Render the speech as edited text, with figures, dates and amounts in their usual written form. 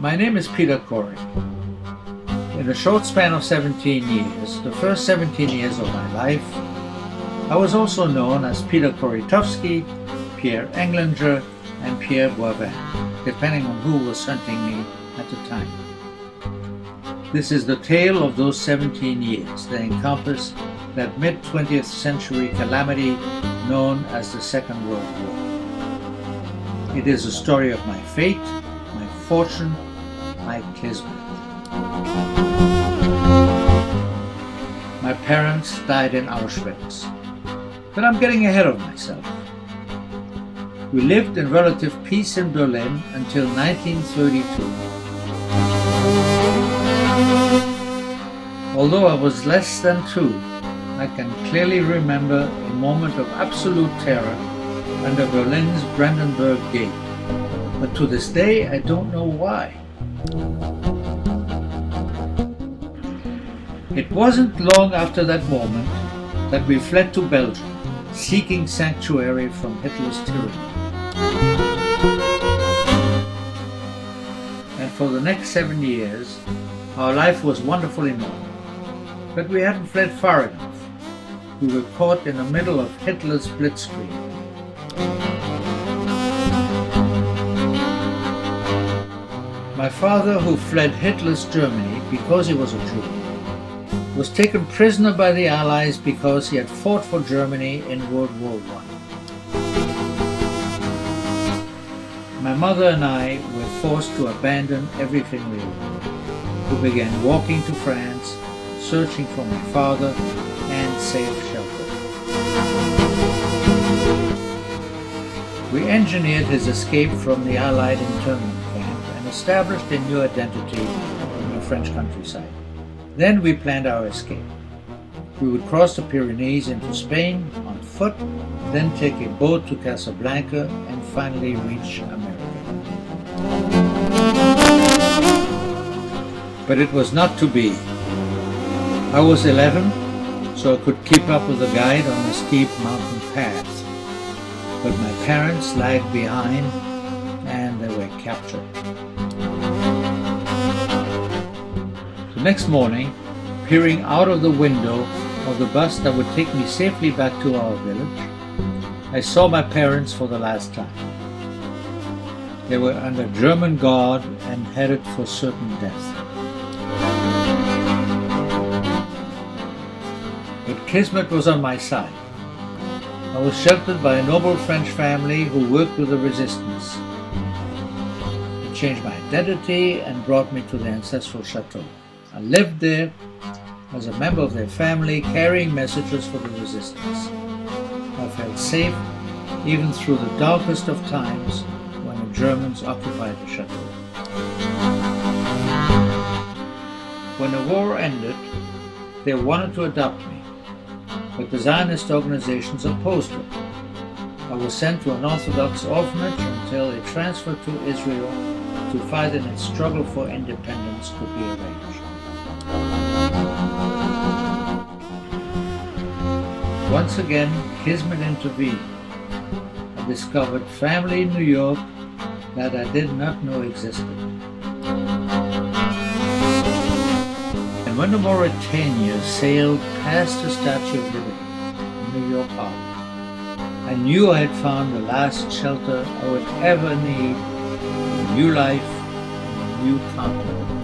My name is Peter Kory. In a short span of 17 years, the first 17 years of my life, I was also known as Peter Korytowski, Pierre Englinger, and Pierre Boivin, depending on who was hunting me at the time. This is the tale of those 17 years. They encompass that mid-20th century calamity known as the Second World War. It is a story of my fate, my fortune, my kismet. My parents died in Auschwitz, but I'm getting ahead of myself. We lived in relative peace in Berlin until 1932. Although I was less than 2, I can clearly remember a moment of absolute terror under Berlin's Brandenburg Gate, but to this day I don't know why. It wasn't long after that moment that we fled to Belgium, seeking sanctuary from Hitler's tyranny. And for the next 7 years, our life was wonderfully normal. But we hadn't fled far enough. We were caught in the middle of Hitler's blitzkrieg. My father, who fled Hitler's Germany because he was a Jew, was taken prisoner by the Allies because he had fought for Germany in World War I. My mother and I were forced to abandon everything we owned. We began walking to France, searching for my father and safe shelter. We engineered his escape from the Allied internment camp and established a new identity in the French countryside. Then we planned our escape. We would cross the Pyrenees into Spain on foot, then take a boat to Casablanca and finally reach America. But it was not to be. I was 11, so I could keep up with the guide on the steep mountain paths. But my parents lagged behind and they were captured. The next morning, peering out of the window of the bus that would take me safely back to our village, I saw my parents for the last time. They were under German guard and headed for certain death. But kismet was on my side. I was sheltered by a noble French family who worked with the resistance. They changed my identity and brought me to the ancestral chateau. I lived there as a member of their family, carrying messages for the resistance. I felt safe even through the darkest of times when the Germans occupied the chateau. When the war ended, they wanted to adopt me, but the Zionist organizations opposed it. I was sent to an Orthodox orphanage until a transfer to Israel to fight in its struggle for independence could be arranged. Once again, kismet intervened. I discovered family in New York that I did not know existed. And when the Mauritania sailed past the Statue of Liberty in New York Harbor, I knew I had found the last shelter I would ever need, a new life, and a new continent.